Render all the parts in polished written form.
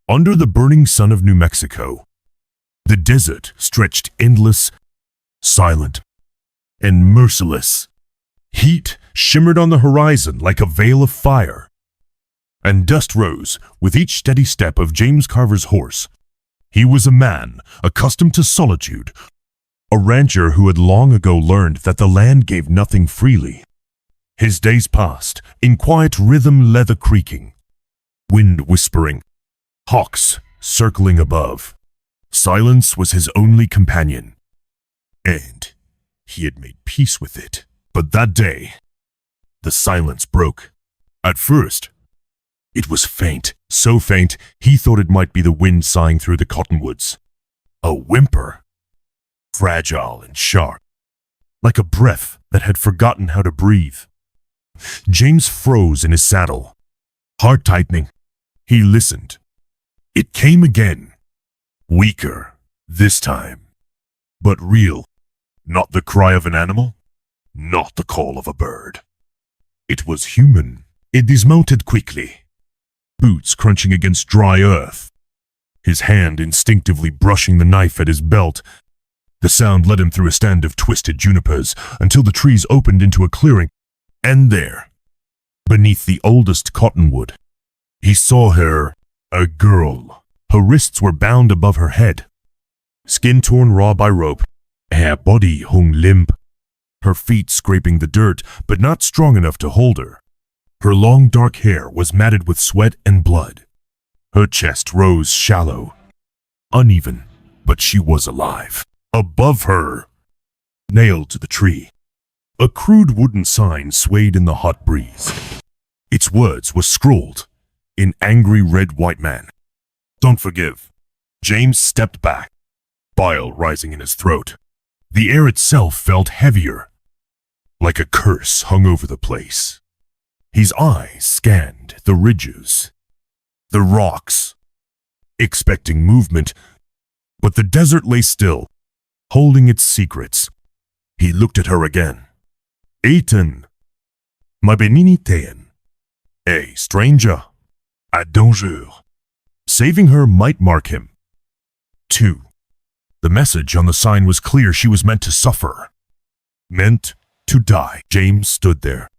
Under the burning sun of New Mexico, the desert stretched endless, silent, and merciless. Heat shimmered on the horizon like a veil of fire, and dust rose with each steady step of James Carver's horse. He was a man accustomed to solitude, a rancher who had long ago learned that the land gave nothing freely. His days passed in quiet rhythm, leather creaking, wind whispering, hawks circling above. Silence was his only companion, and he had made peace with it. But that day, the silence broke. At first, it was faint, so faint he thought it might be the wind sighing through the cottonwoods. A whimper, fragile and sharp, like a breath that had forgotten how to breathe. James froze in his saddle, heart tightening. He listened. It came again, weaker this time, but real. Not the cry of an animal, not the call of a bird. It was human. It dismounted quickly, boots crunching against dry earth, his hand instinctively brushing the knife at his belt. The sound led him through a stand of twisted junipers until the trees opened into a clearing, and there, beneath the oldest cottonwood, he saw her, a girl. Her wrists were bound above her head, skin torn raw by rope. Her body hung limp, her feet scraping the dirt, but not strong enough to hold her. Her long dark hair was matted with sweat and blood. Her chest rose shallow, uneven, but she was alive. Above her, nailed to the tree, a crude wooden sign swayed in the hot breeze. Its words were scrawled in angry red white man. Don't forgive. James stepped back, bile rising in his throat. The air itself felt heavier, like a curse hung over the place. His eyes scanned the ridges, the rocks, expecting movement, but the desert lay still, holding its secrets. He looked at her again. Ethan, ma beninitéen, a stranger, a danger. Saving her might mark him. 2. The message on the sign was clear. She was meant to suffer, meant to die. James stood there,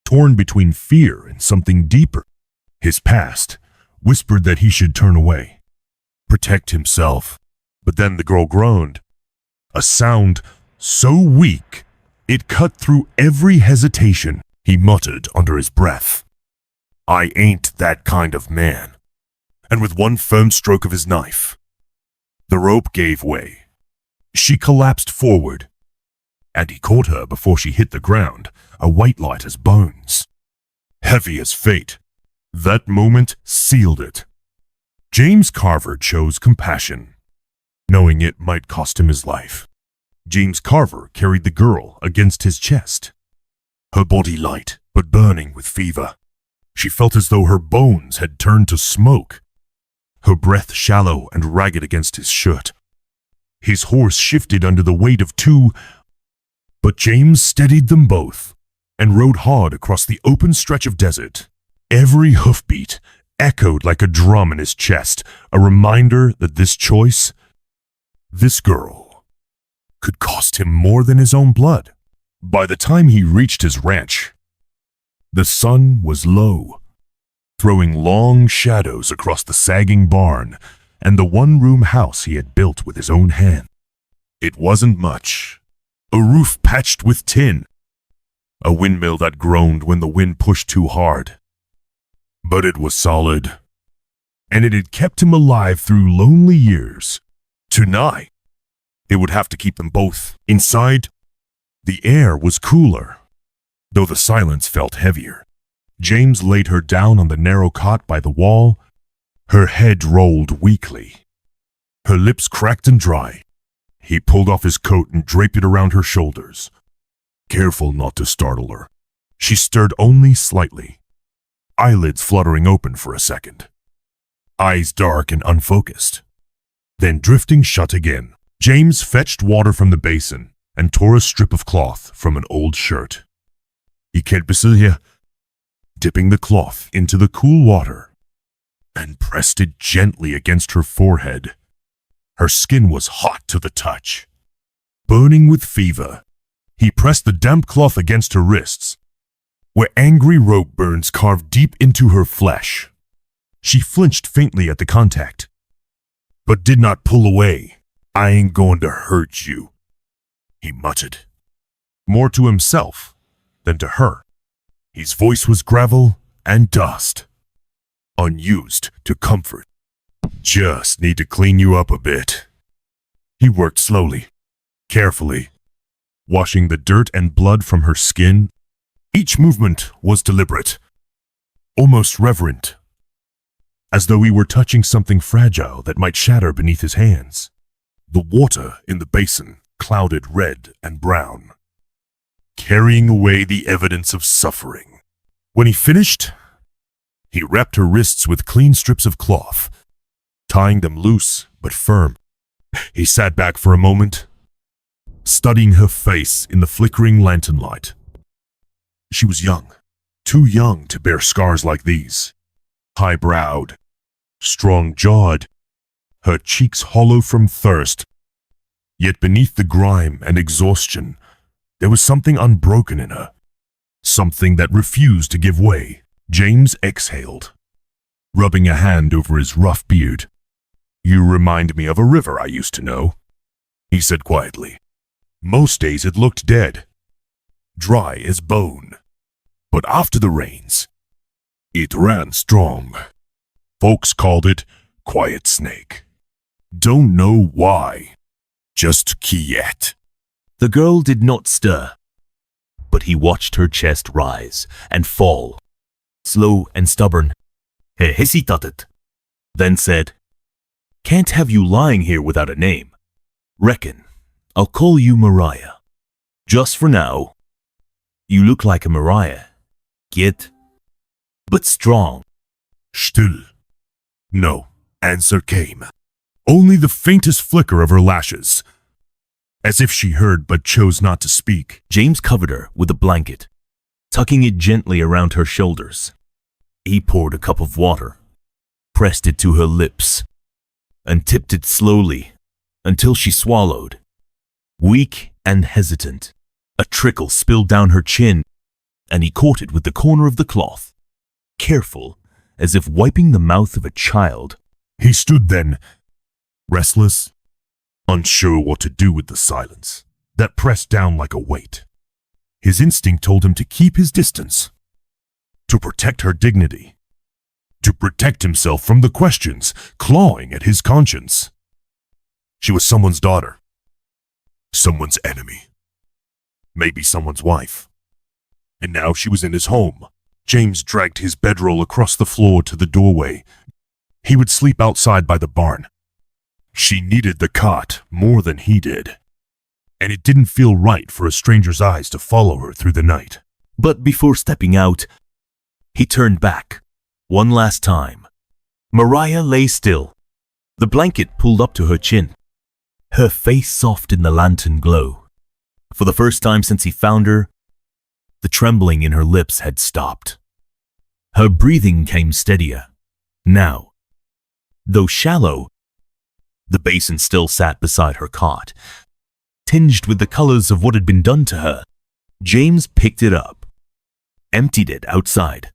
torn between fear and something deeper. His past whispered that he should turn away, protect himself. But then the girl groaned, a sound so weak it cut through every hesitation. He muttered under his breath, I ain't that kind of man. And with one firm stroke of his knife, the rope gave way. She collapsed forward, and he caught her before she hit the ground, a white light as bones, heavy as fate. That moment sealed it. James Carver chose compassion, knowing it might cost him his life. James Carver carried the girl against his chest, her body light but burning with fever. She felt as though her bones had turned to smoke, her breath shallow and ragged against his shirt. His horse shifted under the weight of 2, but James steadied them both and rode hard across the open stretch of desert. Every hoofbeat echoed like a drum in his chest, a reminder that this choice, this girl, could cost him more than his own blood. By the time he reached his ranch, the sun was low, throwing long shadows across the sagging barn and the one-room house he had built with his own hand. It wasn't much. A roof patched with tin, a windmill that groaned when the wind pushed too hard. But it was solid, and it had kept him alive through lonely years. Tonight, it would have to keep them both. Inside, the air was cooler, though the silence felt heavier. James laid her down on the narrow cot by the wall. Her head rolled weakly, her lips cracked and dry. He pulled off his coat and draped it around her shoulders, careful not to startle her. She stirred only slightly, eyelids fluttering open for a second, eyes dark and unfocused, then drifting shut again. James fetched water from the basin and tore a strip of cloth from an old shirt. He can't be still here, dipping the cloth into the cool water and pressed it gently against her forehead. Her skin was hot to the touch, burning with fever. He pressed the damp cloth against her wrists, where angry rope burns carved deep into her flesh. She flinched faintly at the contact, but did not pull away. "I ain't going to hurt you," he muttered, more to himself than to her. His voice was gravel and dust, unused to comfort. "Just need to clean you up a bit." He worked slowly, carefully, washing the dirt and blood from her skin. Each movement was deliberate, almost reverent, as though he were touching something fragile that might shatter beneath his hands. The water in the basin clouded red and brown, carrying away the evidence of suffering. When he finished, he wrapped her wrists with clean strips of cloth, tying them loose but firm. He sat back for a moment, studying her face in the flickering lantern light. She was young, too young to bear scars like these. High-browed, strong-jawed, her cheeks hollow from thirst. Yet beneath the grime and exhaustion, there was something unbroken in her, something that refused to give way. James exhaled, rubbing a hand over his rough beard. "You remind me of a river I used to know," he said quietly. "Most days it looked dead, dry as bone. But after the rains, it ran strong. Folks called it Quiet Snake. Don't know why, just quiet." The girl did not stir, but he watched her chest rise and fall, slow and stubborn. He hesitated, then said, "Can't have you lying here without a name. Reckon I'll call you Mariah. Just for now. You look like a Mariah, kid, but strong." Still, no answer came. Only the faintest flicker of her lashes, as if she heard but chose not to speak. James covered her with a blanket, tucking it gently around her shoulders. He poured a cup of water, pressed it to her lips, and tipped it slowly until she swallowed. Weak and hesitant, a trickle spilled down her chin, and he caught it with the corner of the cloth, careful as if wiping the mouth of a child. He stood then, restless, unsure what to do with the silence that pressed down like a weight. His instinct told him to keep his distance, to protect her dignity, to protect himself from the questions clawing at his conscience. She was someone's daughter, someone's enemy, maybe someone's wife. And now she was in his home. James dragged his bedroll across the floor to the doorway. He would sleep outside by the barn. She needed the cot more than he did, and it didn't feel right for a stranger's eyes to follow her through the night. But before stepping out, he turned back, one last time. Mariah lay still, the blanket pulled up to her chin, her face soft in the lantern glow. For the first time since he found her, the trembling in her lips had stopped. Her breathing came steadier. Now, though shallow, the basin still sat beside her cot, tinged with the colors of what had been done to her. James picked it up, emptied it outside,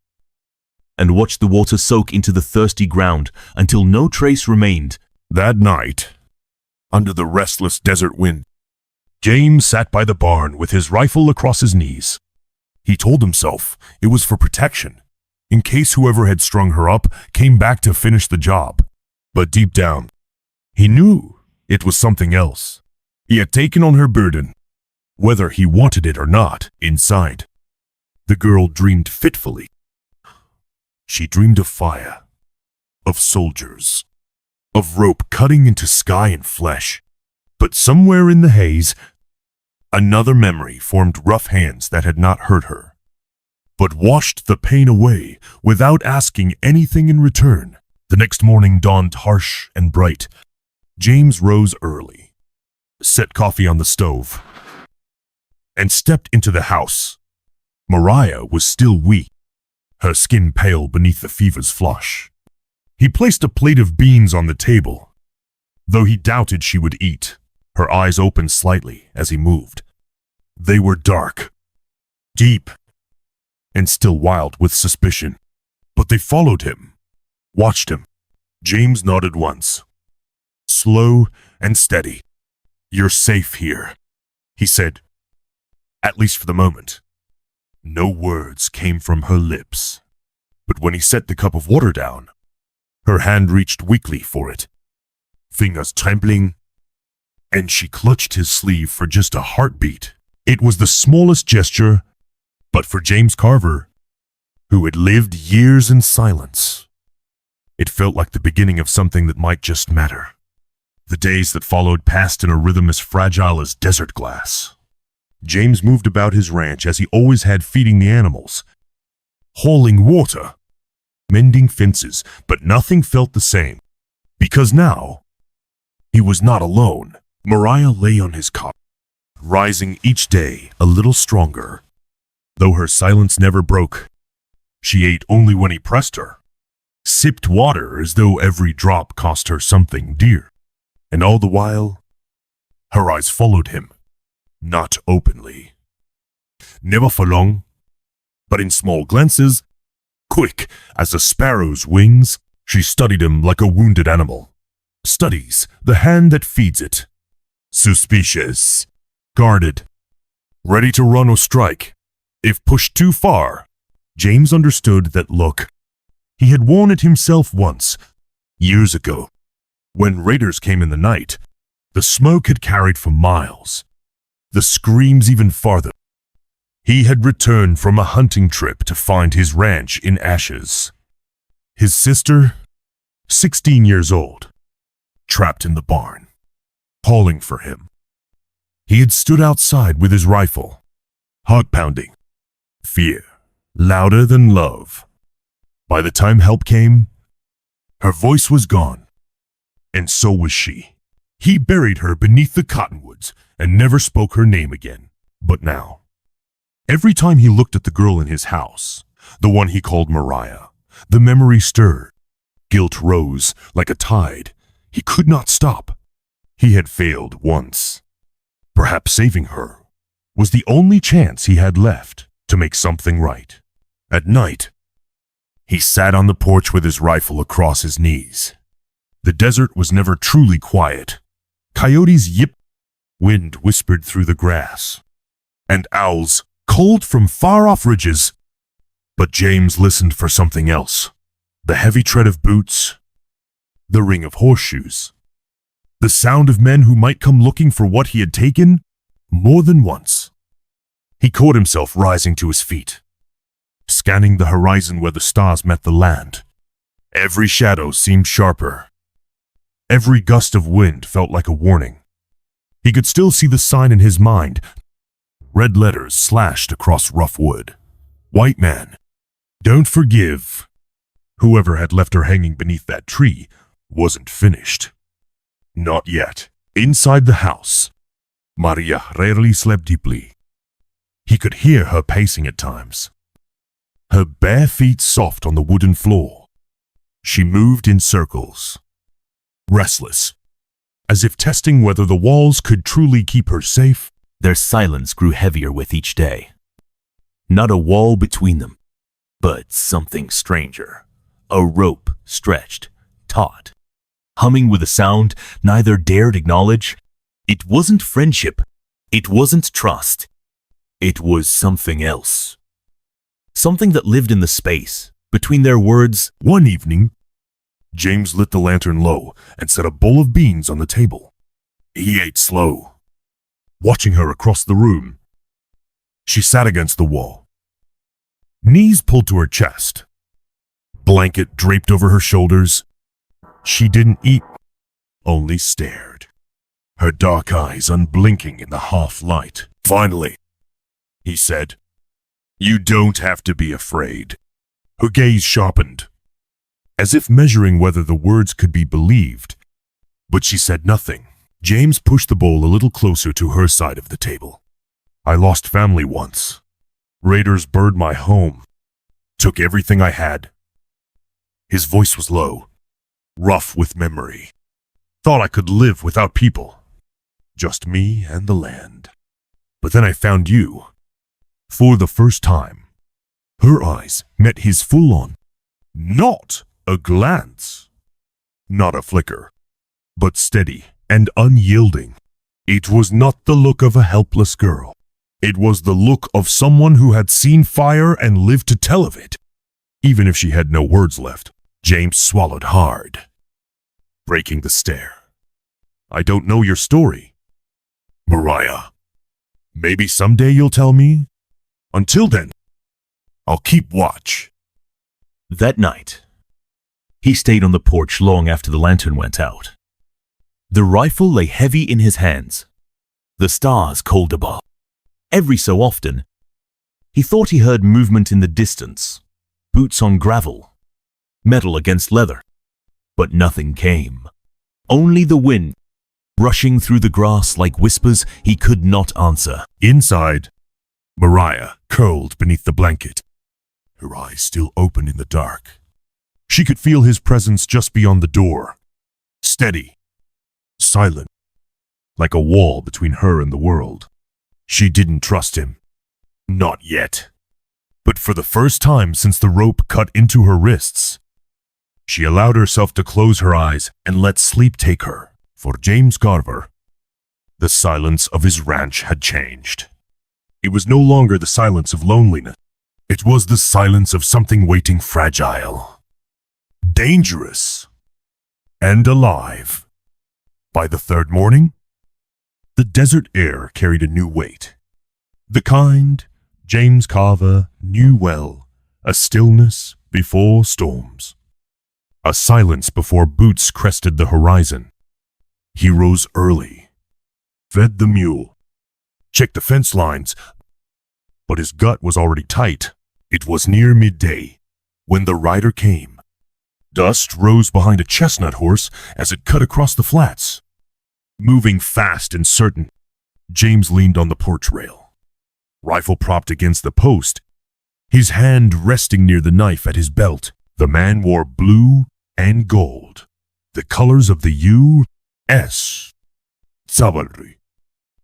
and watched the water soak into the thirsty ground until no trace remained. That night, under the restless desert wind, James sat by the barn with his rifle across his knees. He told himself it was for protection, in case whoever had strung her up came back to finish the job. But deep down, he knew it was something else. He had taken on her burden, whether he wanted it or not, inside. The girl dreamed fitfully. She dreamed of fire, of soldiers, of rope cutting into sky and flesh. But somewhere in the haze, another memory formed rough hands that had not hurt her, but washed the pain away without asking anything in return. The next morning dawned harsh and bright. James rose early, set coffee on the stove, and stepped into the house. Mariah was still weak, her skin pale beneath the fever's flush. He placed a plate of beans on the table, though he doubted she would eat. Her eyes opened slightly as he moved. They were dark, deep, and still wild with suspicion. But they followed him, watched him. James nodded once, slow and steady. "You're safe here," he said, at least for the moment. No words came from her lips, but when he set the cup of water down, her hand reached weakly for it, fingers trembling, and she clutched his sleeve for just a heartbeat. It was the smallest gesture, but for James Carver, who had lived years in silence, it felt like the beginning of something that might just matter. The days that followed passed in a rhythm as fragile as desert glass. James moved about his ranch as he always had, feeding the animals, hauling water, mending fences, but nothing felt the same. Because now, he was not alone. Mariah lay on his cot, rising each day a little stronger. Though her silence never broke, she ate only when he pressed her, sipped water as though every drop cost her something dear. And all the while, her eyes followed him, not openly. Never for long, but in small glances, quick as a sparrow's wings, she studied him like a wounded animal studies the hand that feeds it. Suspicious, guarded, ready to run or strike if pushed too far. James understood that look. He had worn it himself once, years ago. When raiders came in the night, the smoke had carried for miles, the screams even farther. He had returned from a hunting trip to find his ranch in ashes. His sister, 16 years old, trapped in the barn, calling for him. He had stood outside with his rifle, heart pounding, fear louder than love. By the time help came, her voice was gone, and so was she. He buried her beneath the cottonwoods and never spoke her name again. But now, every time he looked at the girl in his house, the one he called Mariah, the memory stirred. Guilt rose like a tide. He could not stop. He had failed once. Perhaps saving her was the only chance he had left to make something right. At night, he sat on the porch with his rifle across his knees. The desert was never truly quiet. Coyotes yipped, wind whispered through the grass, and owls called from far-off ridges. But James listened for something else. The heavy tread of boots, the ring of horseshoes, the sound of men who might come looking for what he had taken. More than once, he caught himself rising to his feet, scanning the horizon where the stars met the land. Every shadow seemed sharper. Every gust of wind felt like a warning. He could still see the sign in his mind, red letters slashed across rough wood. "White man, don't forgive." Whoever had left her hanging beneath that tree wasn't finished. Not yet. Inside the house, Maria rarely slept deeply. He could hear her pacing at times, her bare feet soft on the wooden floor. She moved in circles, restless, as if testing whether the walls could truly keep her safe. Their silence grew heavier with each day. Not a wall between them, but something stranger. A rope stretched, taut, humming with a sound neither dared acknowledge. It wasn't friendship. It wasn't trust. It was something else. Something that lived in the space between their words. One evening, James lit the lantern low and set a bowl of beans on the table. He ate slow, watching her across the room. She sat against the wall, knees pulled to her chest, blanket draped over her shoulders. She didn't eat, only stared, her dark eyes unblinking in the half light. "Finally," he said, "you don't have to be afraid." Her gaze sharpened, as if measuring whether the words could be believed, but she said nothing. James pushed the bowl a little closer to her side of the table. "I lost family once. Raiders burned my home, took everything I had." His voice was low, rough with memory. Thought I could live without people. Just me and the land. But then I found you. For the first time, her eyes met his full-on. Not a glance. Not a flicker. But steady and unyielding. It was not the look of a helpless girl. It was the look of someone who had seen fire and lived to tell of it. Even if she had no words left, James swallowed hard, breaking the stare. I don't know your story, Mariah. Maybe someday you'll tell me. Until then, I'll keep watch. That night, he stayed on the porch long after the lantern went out. The rifle lay heavy in his hands, the stars cold above. Every so often, he thought he heard movement in the distance, boots on gravel, metal against leather. But nothing came. Only the wind, rushing through the grass like whispers he could not answer. Inside, Mariah curled beneath the blanket, her eyes still open in the dark. She could feel his presence just beyond the door, steady, silent, like a wall between her and the world. She didn't trust him. Not yet. But for the first time since the rope cut into her wrists, she allowed herself to close her eyes and let sleep take her. For James Carver, the silence of his ranch had changed. It was no longer the silence of loneliness. It was the silence of something waiting fragile, dangerous, and alive. By the third morning, the desert air carried a new weight. The kind James Carver knew well, a stillness before storms. A silence before boots crested the horizon. He rose early, fed the mule, checked the fence lines, but his gut was already tight. It was near midday when the rider came. Dust rose behind a chestnut horse as it cut across the flats. Moving fast and certain, James leaned on the porch rail, rifle propped against the post, his hand resting near the knife at his belt. The man wore blue and gold, the colors of the U.S. Cavalry.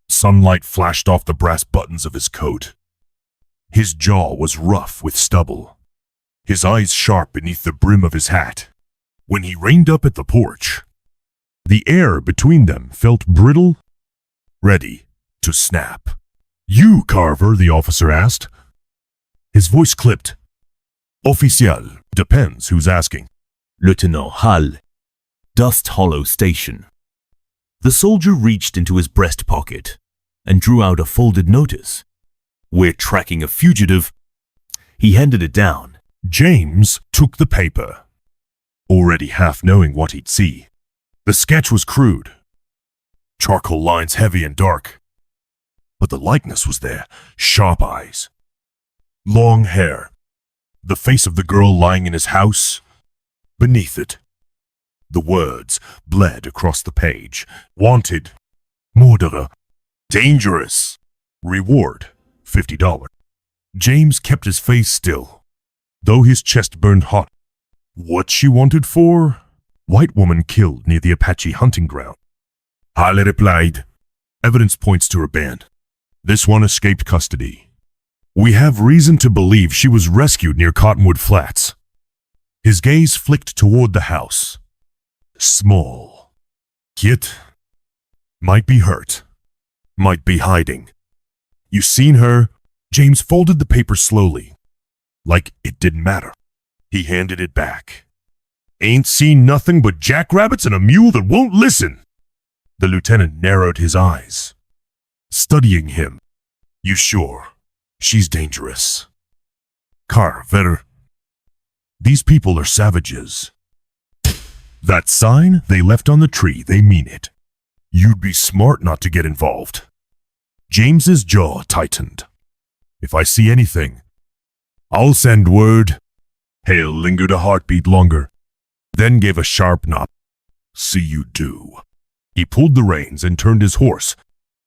Sunlight flashed off the brass buttons of his coat. His jaw was rough with stubble, his eyes sharp beneath the brim of his hat. When he reined up at the porch, the air between them felt brittle, ready to snap. You, Carver, the officer asked. His voice clipped. Official, depends who's asking. Lieutenant Hall, Dust Hollow Station. The soldier reached into his breast pocket and drew out a folded notice. We're tracking a fugitive. He handed it down. James took the paper, already half knowing what he'd see. The sketch was crude, charcoal lines heavy and dark. But the likeness was there, sharp eyes, long hair, the face of the girl lying in his house. Beneath it, the words bled across the page. Wanted, murderer, dangerous, reward, $50. James kept his face still, though his chest burned hot. What she wanted for? White woman killed near the Apache hunting ground. Halle replied. Evidence points to her band. This one escaped custody. We have reason to believe she was rescued near Cottonwood Flats. His gaze flicked toward the house. Small. Yet, might be hurt. Might be hiding. You seen her? James folded the paper slowly, like it didn't matter. He handed it back. Ain't seen nothing but jackrabbits and a mule that won't listen. The lieutenant narrowed his eyes, studying him. You sure? She's dangerous. Carver. These people are savages. That sign they left on the tree, they mean it. You'd be smart not to get involved. James's jaw tightened. If I see anything, I'll send word. Hale lingered a heartbeat longer, then gave a sharp nod. See you do. He pulled the reins and turned his horse.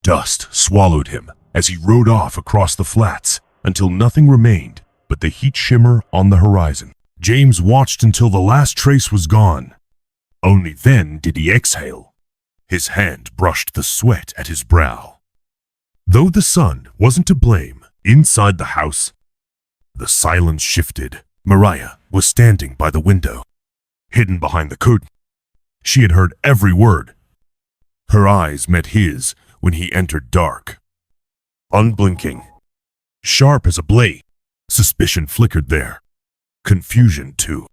Dust swallowed him as he rode off across the flats until nothing remained but the heat shimmer on the horizon. James watched until the last trace was gone. Only then did he exhale. His hand brushed the sweat at his brow. Though the sun wasn't to blame, inside the house, the silence shifted. Mariah was standing by the window, hidden behind the curtain. She had heard every word. Her eyes met his when he entered dark. Unblinking, sharp as a blade, suspicion flickered there. Confusion, too,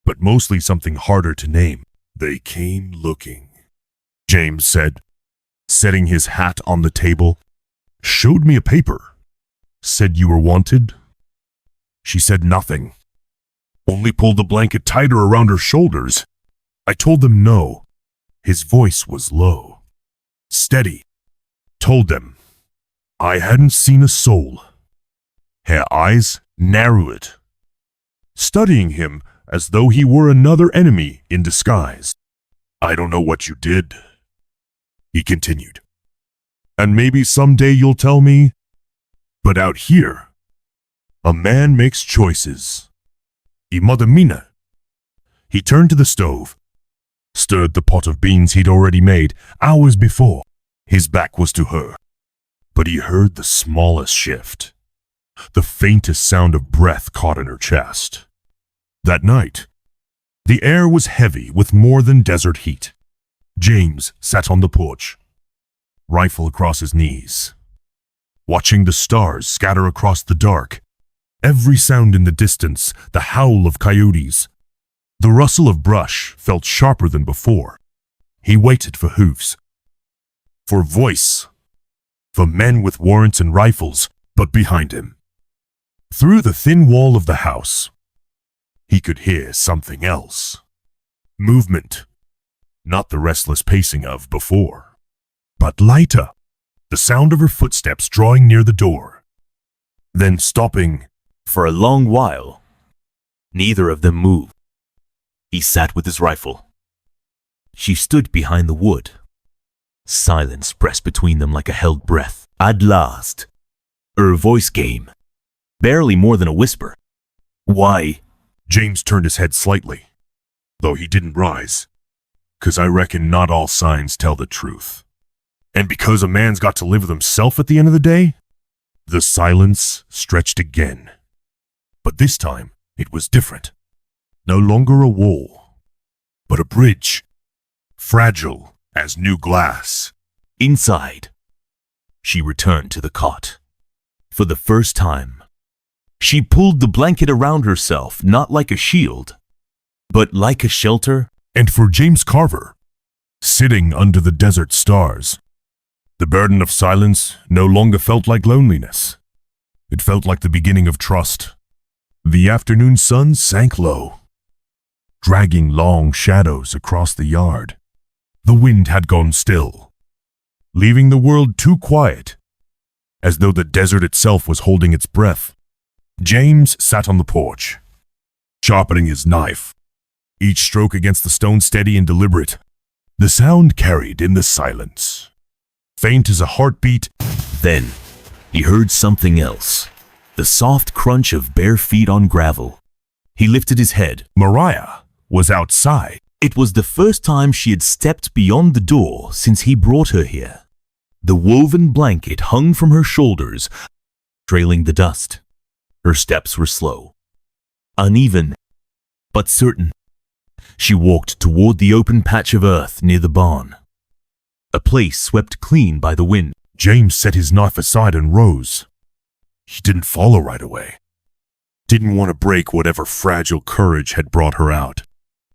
but mostly something harder to name. They came looking, James said, setting his hat on the table. Showed me a paper. Said you were wanted. She said nothing, only pulled the blanket tighter around her shoulders. I told them no. His voice was low, steady. Told them I hadn't seen a soul. Her eyes narrowed, studying him as though he were another enemy in disguise. I don't know what you did, he continued. And maybe someday you'll tell me. But out here, a man makes choices. Imadamina. He turned to the stove, stirred the pot of beans he'd already made hours before. His back was to her, but he heard the smallest shift, the faintest sound of breath caught in her chest. That night, the air was heavy with more than desert heat. James sat on the porch, rifle across his knees, watching the stars scatter across the dark. Every sound in the distance, the howl of coyotes, the rustle of brush felt sharper than before. He waited for hoofs, for voice, for men with warrants and rifles, but behind him, through the thin wall of the house, he could hear something else. Movement, not the restless pacing of before, but lighter, the sound of her footsteps drawing near the door, then stopping. For a long while, neither of them moved. He sat with his rifle. She stood behind the wood. Silence pressed between them like a held breath. At last, her voice came, barely more than a whisper. Why? James turned his head slightly, though he didn't rise. 'Cause I reckon not all signs tell the truth. And because a man's got to live with himself at the end of the day? The silence stretched again. But this time, it was different. No longer a wall, but a bridge, fragile as new glass. Inside, she returned to the cot. For the first time, she pulled the blanket around herself, not like a shield, but like a shelter. And for James Carver, sitting under the desert stars, the burden of silence no longer felt like loneliness. It felt like the beginning of trust. The afternoon sun sank low, dragging long shadows across the yard. The wind had gone still, leaving the world too quiet, as though the desert itself was holding its breath. James sat on the porch, sharpening his knife, each stroke against the stone steady and deliberate. The sound carried in the silence, faint as a heartbeat. Then he heard something else, the soft crunch of bare feet on gravel. He lifted his head. Mariah was outside. It was the first time she had stepped beyond the door since he brought her here. The woven blanket hung from her shoulders, trailing the dust. Her steps were slow, uneven, but certain. She walked toward the open patch of earth near the barn, a place swept clean by the wind. James set his knife aside and rose. He didn't follow right away. Didn't want to break whatever fragile courage had brought her out.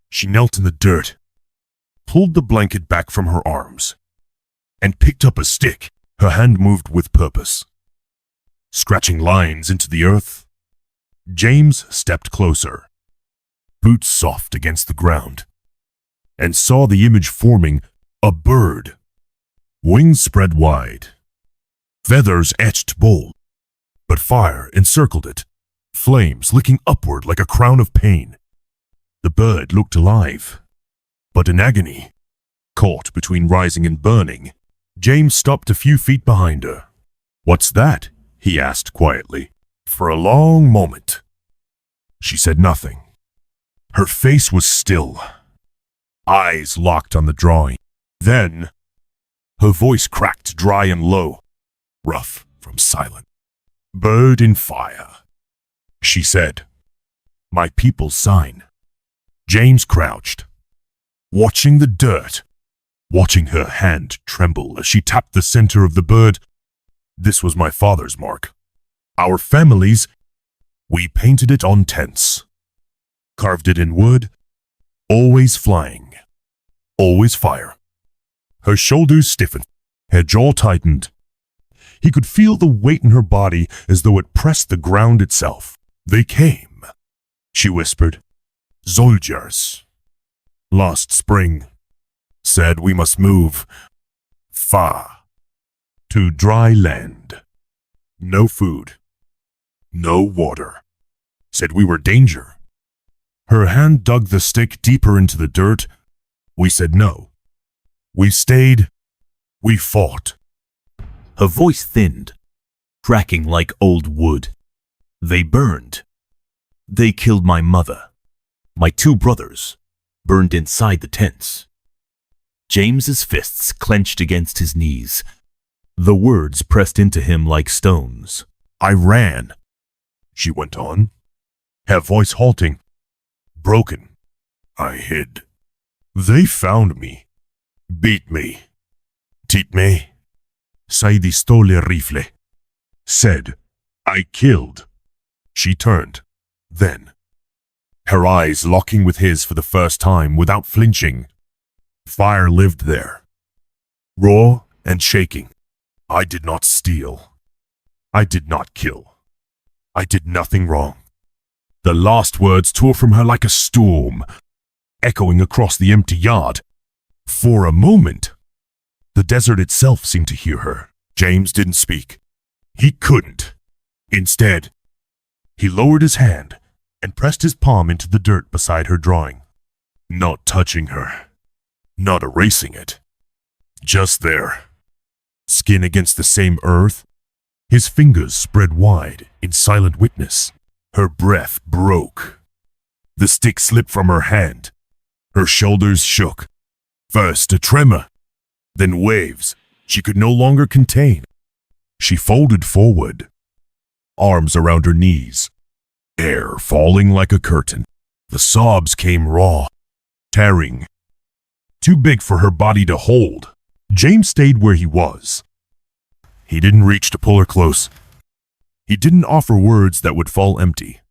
She knelt in the dirt, pulled the blanket back from her arms, and picked up a stick. Her hand moved with purpose, scratching lines into the earth. James stepped closer, boots soft against the ground, and saw the image forming: a bird, wings spread wide, feathers etched bold. But fire encircled it, flames licking upward like a crown of pain. The bird looked alive, but in agony, caught between rising and burning. James stopped a few feet behind her. "What's that?" he asked quietly. For a long moment, she said nothing. Her face was still, eyes locked on the drawing. Then, her voice cracked dry and low, rough from silent. "Bird in fire," she said. "My people's sign." James crouched, watching the dirt, watching her hand tremble as she tapped the center of the bird. This was my father's mark. Our family's. We painted it on tents, carved it in wood, always flying, always fire. Her shoulders stiffened, her jaw tightened. He could feel the weight in her body as though it pressed the ground itself. "They came," she whispered. "Soldiers. Last spring. Said we must move. Far. To dry land. No food. No water. Said we were danger." Her hand dug the stick deeper into the dirt. We said no. We stayed. We fought. Her voice thinned, cracking like old wood. "They burned. They killed my mother. My 2 brothers burned inside the tents." James's fists clenched against his knees. The words pressed into him like stones. "I ran," she went on, her voice halting, broken. "I hid. They found me, beat me, tipped me. Sai distole rifle. Said, I killed." She turned, then, her eyes locking with his for the first time without flinching. Fire lived there, raw and shaking. "I did not steal. I did not kill. I did nothing wrong." The last words tore from her like a storm, echoing across the empty yard. For a moment, the desert itself seemed to hear her. James didn't speak. He couldn't. Instead, he lowered his hand and pressed his palm into the dirt beside her drawing. Not touching her, not erasing it. Just there, skin against the same earth, his fingers spread wide in silent witness. Her breath broke. The stick slipped from her hand. Her shoulders shook. First a tremor, then waves she could no longer contain. She folded forward, arms around her knees, air falling like a curtain. The sobs came raw, tearing, too big for her body to hold. James stayed where he was. He didn't reach to pull her close. He didn't offer words that would fall empty.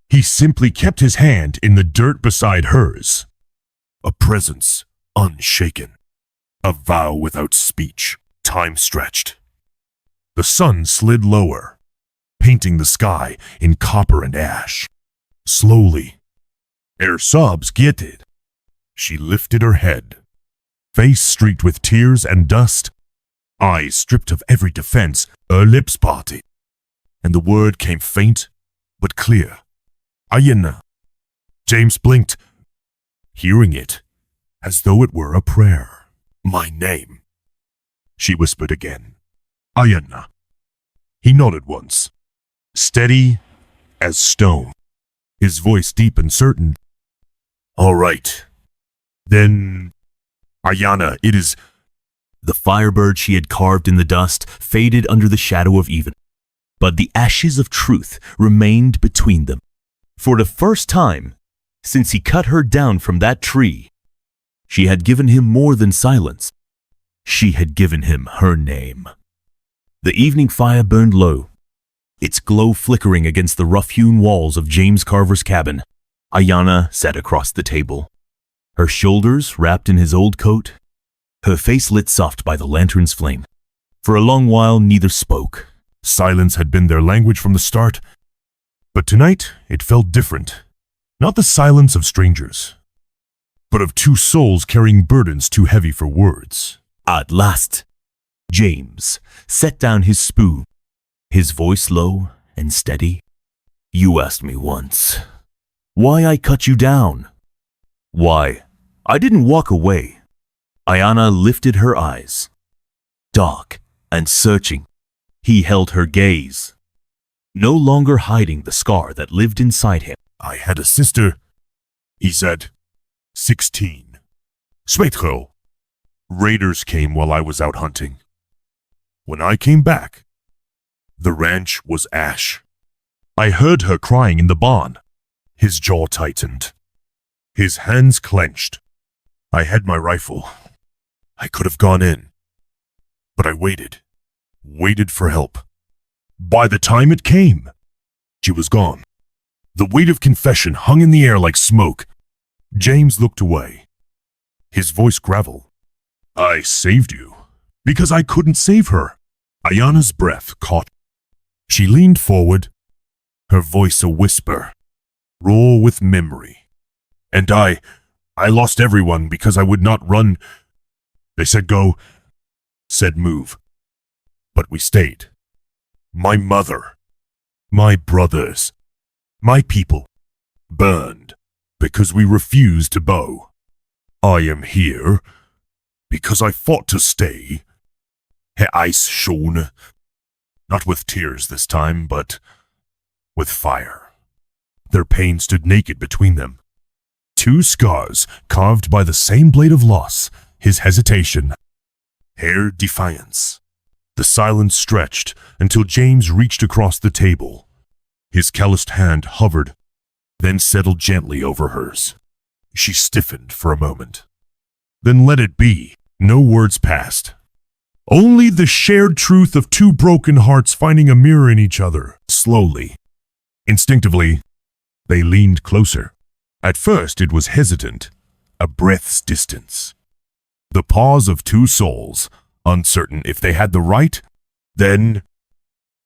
He simply kept his hand in the dirt beside hers. A presence unshaken. A vow without speech. Time stretched. The sun slid lower, painting the sky in copper and ash. Slowly, ere sobs gitted, she lifted her head. Face streaked with tears and dust, eyes stripped of every defense, her lips parted. And the word came faint but clear. "Ayana." James blinked, hearing it as though it were a prayer. "My name," she whispered again. "Ayana." He nodded once, steady as stone, his voice deep and certain. "All right. Then, Ayana, it is." The firebird she had carved in the dust faded under the shadow of even, but the ashes of truth remained between them. For the first time since he cut her down from that tree, she had given him more than silence. She had given him her name. The evening fire burned low, its glow flickering against the rough-hewn walls of James Carver's cabin. Ayana sat across the table, her shoulders wrapped in his old coat, her face lit soft by the lantern's flame. For a long while, neither spoke. Silence had been their language from the start, but tonight it felt different. Not the silence of strangers, but of 2 souls carrying burdens too heavy for words. At last, James set down his spoon, his voice low and steady. "You asked me once why I cut you down. Why I didn't walk away." Ayana lifted her eyes, dark and searching. He held her gaze, no longer hiding the scar that lived inside him. "I had a sister," he said. 16. Sweetro. Raiders came while I was out hunting. When I came back, the ranch was ash. I heard her crying in the barn. His jaw tightened. His hands clenched. I had my rifle. I could have gone in. But I waited for help. By the time it came, she was gone. The weight of confession hung in the air like smoke. James looked away. His voice gravel. I saved you because I couldn't save her. Ayana's breath caught. She leaned forward, her voice a whisper, raw with memory. And I lost everyone because I would not run. They said go, said move. But we stayed. My mother, my brothers, my people, burned because we refused to bow. I am here because I fought to stay. Her eyes shone, not with tears this time, but with fire. Their pain stood naked between them. Two scars carved by the same blade of loss, his hesitation, her defiance. The silence stretched until James reached across the table. His calloused hand hovered, then settled gently over hers. She stiffened for a moment. Then let it be. No words passed. Only the shared truth of two broken hearts finding a mirror in each other. Slowly, instinctively, they leaned closer. At first it was hesitant, a breath's distance. The pause of two souls, uncertain if they had the right, then,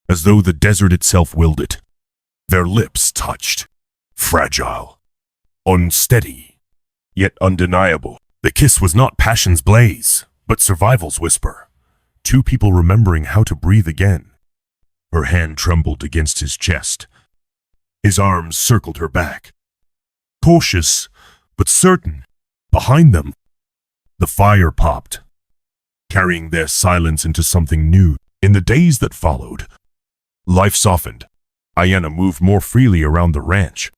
as though the desert itself willed it, their lips touched, fragile, unsteady, yet undeniable. The kiss was not passion's blaze, but survival's whisper, two people remembering how to breathe again. Her hand trembled against his chest. His arms circled her back. Cautious, but certain, behind them, the fire popped, carrying their silence into something new. In the days that followed, life softened. Ayana moved more freely around the ranch.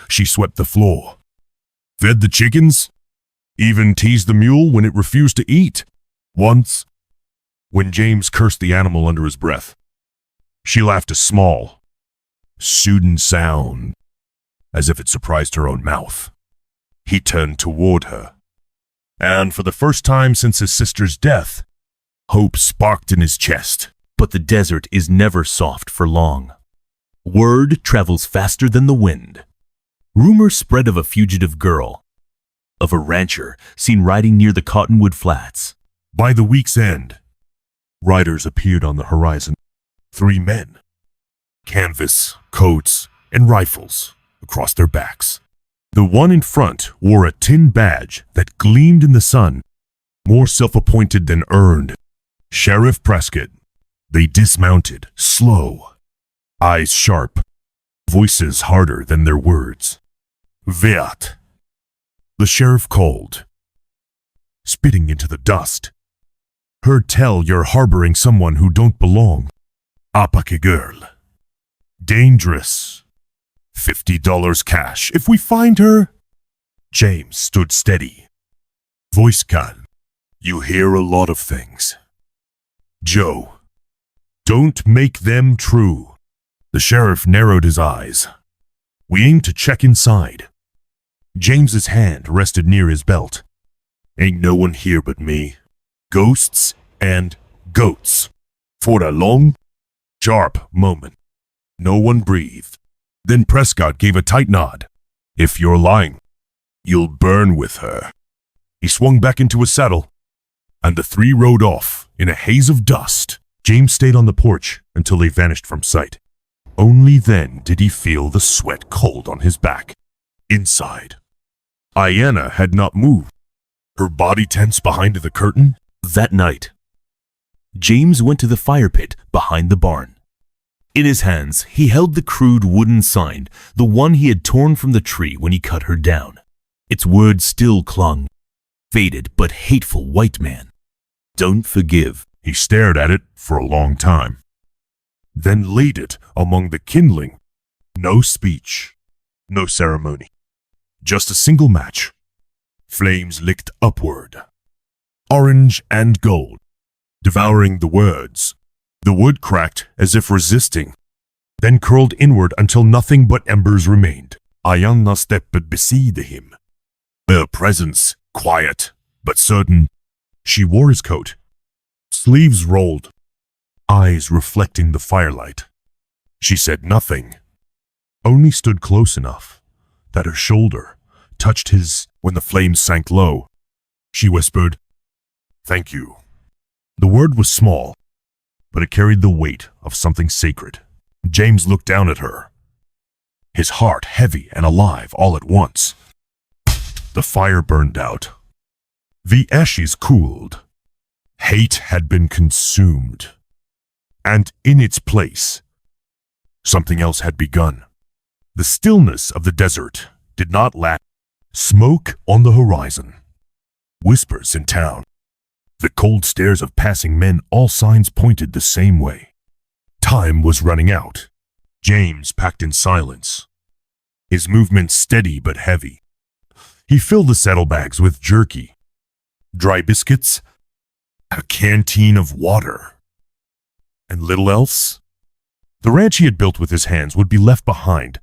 She swept the floor, fed the chickens, even teased the mule when it refused to eat. Once, when James cursed the animal under his breath, she laughed a small, soothing sound, as if it surprised her own mouth. He turned toward her, and for the first time since his sister's death, hope sparked in his chest. But the desert is never soft for long. Word travels faster than the wind. Rumor spread of a fugitive girl, of a rancher seen riding near the Cottonwood Flats. By the week's end, riders appeared on the horizon. 3 men, canvas, coats, and rifles across their backs. The one in front wore a tin badge that gleamed in the sun, more self-appointed than earned. Sheriff Prescott. They dismounted, slow, eyes sharp, voices harder than their words. Wert. The sheriff called, spitting into the dust. Heard tell you're harboring someone who don't belong. Apache girl. Dangerous. $50 cash if we find her. James stood steady. Voice calm. You hear a lot of things. Joe, don't make them true. The sheriff narrowed his eyes. We aim to check inside. James's hand rested near his belt. Ain't no one here but me. Ghosts and goats. For a long, sharp moment, no one breathed. Then Prescott gave a tight nod. If you're lying, you'll burn with her. He swung back into his saddle, and the 3 rode off in a haze of dust. James stayed on the porch until they vanished from sight. Only then did he feel the sweat cold on his back. Inside, Ayana had not moved, her body tense behind the curtain. That night, James went to the fire pit behind the barn. In his hands, he held the crude wooden sign, the one he had torn from the tree when he cut her down. Its words still clung. Faded but hateful white man. Don't forgive. He stared at it for a long time, then laid it among the kindling. No speech, no ceremony, just a single match. Flames licked upward, orange and gold, devouring the words. The wood cracked as if resisting, then curled inward until nothing but embers remained. Ayana stepped beside him, her presence quiet but certain. She wore his coat, sleeves rolled, eyes reflecting the firelight. She said nothing, only stood close enough that her shoulder touched his. When the flames sank low, she whispered, "Thank you." The word was small, but it carried the weight of something sacred. James looked down at her, his heart heavy and alive all at once. The fire burned out. The ashes cooled. Hate had been consumed. And in its place, something else had begun. The stillness of the desert did not lack. Smoke on the horizon. Whispers in town. The cold stares of passing men, all signs pointed the same way. Time was running out. James packed in silence, his movements steady but heavy. He filled the saddlebags with jerky, dry biscuits, a canteen of water, and little else. The ranch he had built with his hands would be left behind,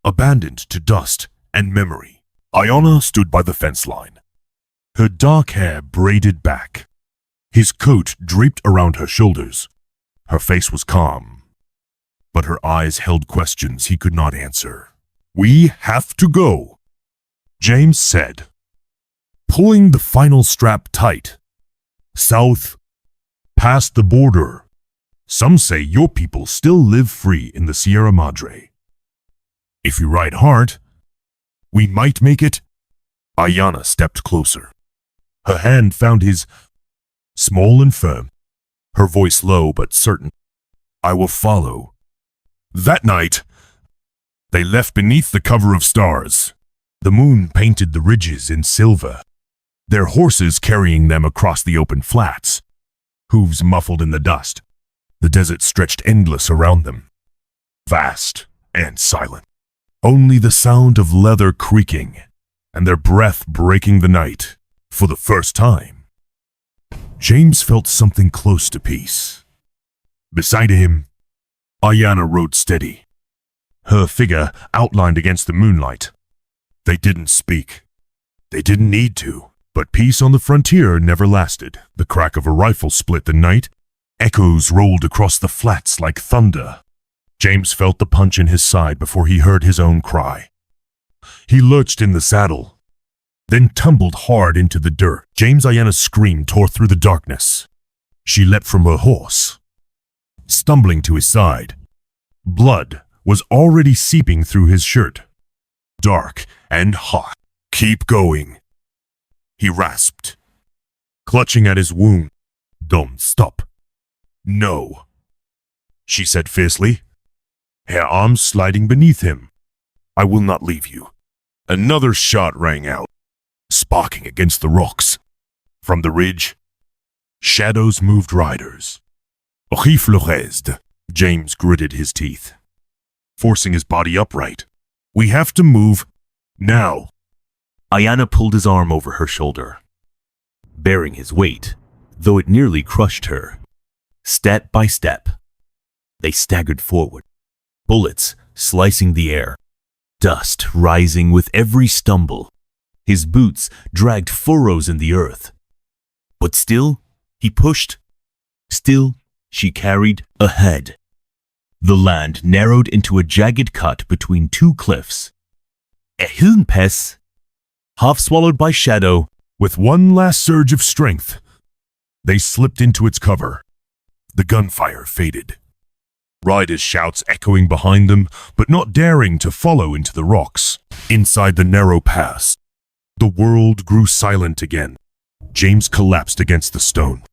abandoned to dust and memory. Ayana stood by the fence line, her dark hair braided back, his coat draped around her shoulders. Her face was calm, but her eyes held questions he could not answer. "We have to go," James said, pulling the final strap tight. "South, past the border. Some say your people still live free in the Sierra Madre. If you ride hard, we might make it." Ayana stepped closer. Her hand found his, small and firm, her voice low but certain. "I will follow." That night, they left beneath the cover of stars. The moon painted the ridges in silver, their horses carrying them across the open flats, hooves muffled in the dust. The desert stretched endless around them, vast and silent. Only the sound of leather creaking and their breath breaking the night. For the first time, James felt something close to peace. Beside him, Ayana rode steady, her figure outlined against the moonlight. They didn't speak. They didn't need to. But peace on the frontier never lasted. The crack of a rifle split the night. Echoes rolled across the flats like thunder. James felt the punch in his side before he heard his own cry. He lurched in the saddle, then tumbled hard into the dirt. Ayana's scream tore through the darkness. She leapt from her horse, stumbling to his side. Blood was already seeping through his shirt, dark and hot. "Keep going," he rasped, clutching at his wound. "Don't stop." "No," she said fiercely, her arms sliding beneath him. "I will not leave you." Another shot rang out, sparking against the rocks. From the ridge, shadows moved riders. "Reflorest," James gritted his teeth, forcing his body upright. "We have to move now." Ayana pulled his arm over her shoulder, bearing his weight, though it nearly crushed her. Step by step, they staggered forward, bullets slicing the air, dust rising with every stumble. His boots dragged furrows in the earth. But still, he pushed. Still, she carried ahead. The land narrowed into a jagged cut between two cliffs. A hilnpes, half swallowed by shadow. With one last surge of strength, they slipped into its cover. The gunfire faded, riders' shouts echoing behind them, but not daring to follow into the rocks. Inside the narrow pass, the world grew silent again. James collapsed against the stone,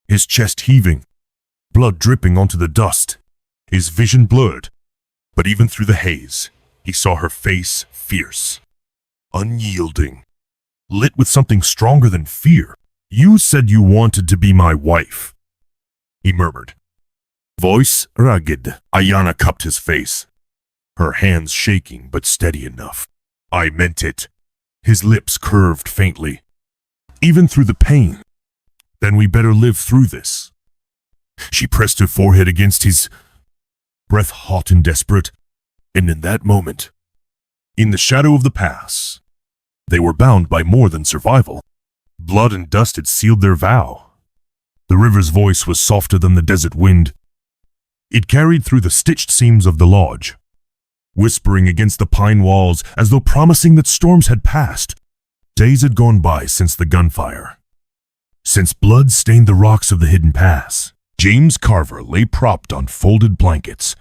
his chest heaving, blood dripping onto the dust, his vision blurred. But even through the haze, he saw her face fierce, unyielding, lit with something stronger than fear. "You said you wanted to be my wife," he murmured, voice rugged. Ayana cupped his face, her hands shaking but steady enough. "I meant it," His lips curved faintly. Even through the pain. Then we better live through this. She pressed her forehead against his, breath hot and desperate, and in that moment, in the shadow of the pass, they were bound by more than survival. Blood and dust had sealed their vow. The river's voice was softer than the desert wind. It carried through the stitched seams of the lodge, whispering against the pine walls as though promising that storms had passed. Days had gone by since the gunfire. Since blood stained the rocks of the hidden pass, James Carver lay propped on folded blankets,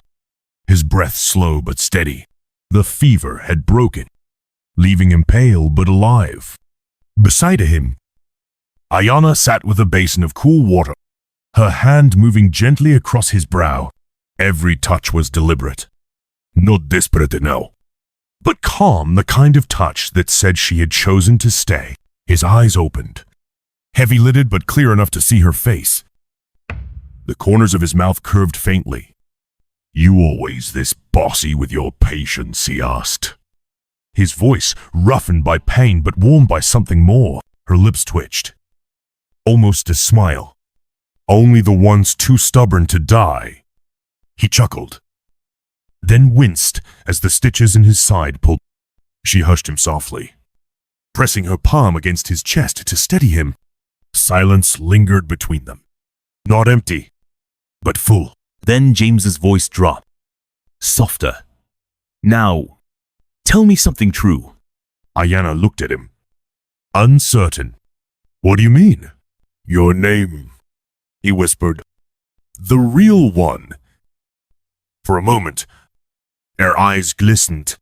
his breath slow but steady. The fever had broken, leaving him pale but alive. Beside him, Ayana sat with a basin of cool water, her hand moving gently across his brow. Every touch was deliberate. Not desperate now, but calm, the kind of touch that said she had chosen to stay. His eyes opened, heavy-lidded but clear enough to see her face. The corners of his mouth curved faintly. "You always this bossy with your patience?" he asked. His voice roughened by pain but warmed by something more. Her lips twitched, almost a smile. "Only the ones too stubborn to die." He chuckled, then winced as the stitches in his side pulled. She hushed him softly, pressing her palm against his chest to steady him. Silence lingered between them, not empty, but full. Then James's voice dropped, softer. "Now, tell me something true." Ayana looked at him, uncertain. "What do you mean?" "Your name," he whispered. "The real one." For a moment, her eyes glistened.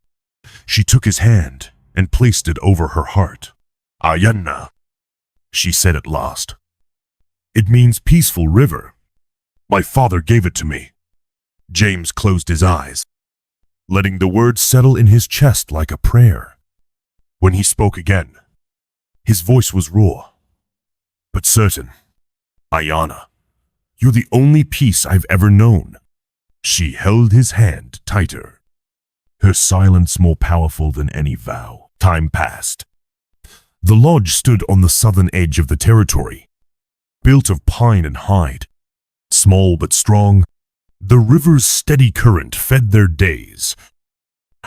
She took his hand and placed it over her heart. "Ayana," she said at last. "It means peaceful river. My father gave it to me." James closed his eyes, letting the words settle in his chest like a prayer. When he spoke again, his voice was raw, but certain. "Ayana, you're the only peace I've ever known." She held his hand tighter, her silence more powerful than any vow. Time passed. The lodge stood on the southern edge of the territory, built of pine and hide. Small but strong, the river's steady current fed their days,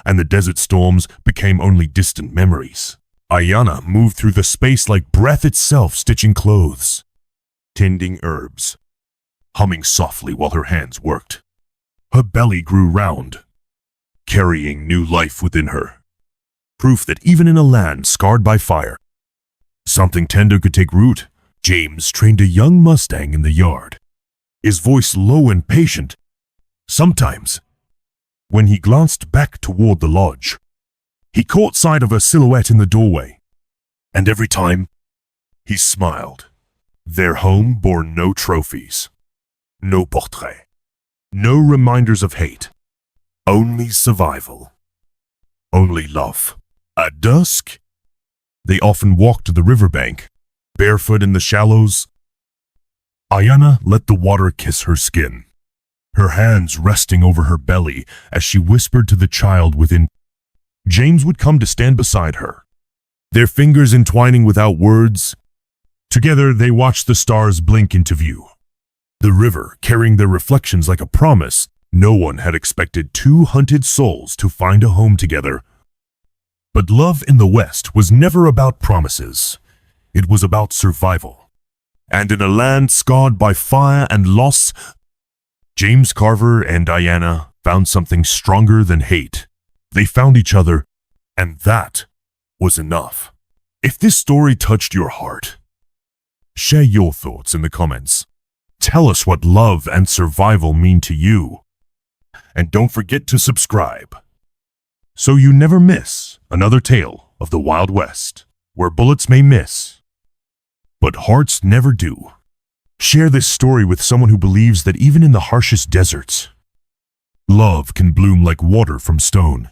and the desert storms became only distant memories. Ayana moved through the space like breath itself, stitching clothes, tending herbs, humming softly while her hands worked. Her belly grew round, carrying new life within her, proof that even in a land scarred by fire, something tender could take root. James trained a young Mustang in the yard, his voice low and patient. Sometimes, when he glanced back toward the lodge, he caught sight of her silhouette in the doorway, and every time, he smiled. Their home bore no trophies, no portrait, no reminders of hate, only survival, only love. At dusk, they often walked to the riverbank, barefoot in the shallows. Ayana let the water kiss her skin, her hands resting over her belly as she whispered to the child within. James would come to stand beside her, their fingers entwining without words. Together they watched the stars blink into view, the river carrying their reflections like a promise. No one had expected two hunted souls to find a home together. But love in the West was never about promises. It was about survival. And in a land scarred by fire and loss, James Carver and Ayana found something stronger than hate. They found each other, and that was enough. If this story touched your heart, share your thoughts in the comments. Tell us what love and survival mean to you. And don't forget to subscribe, so you never miss another tale of the Wild West, where bullets may miss, but hearts never do. Share this story with someone who believes that even in the harshest deserts, love can bloom like water from stone.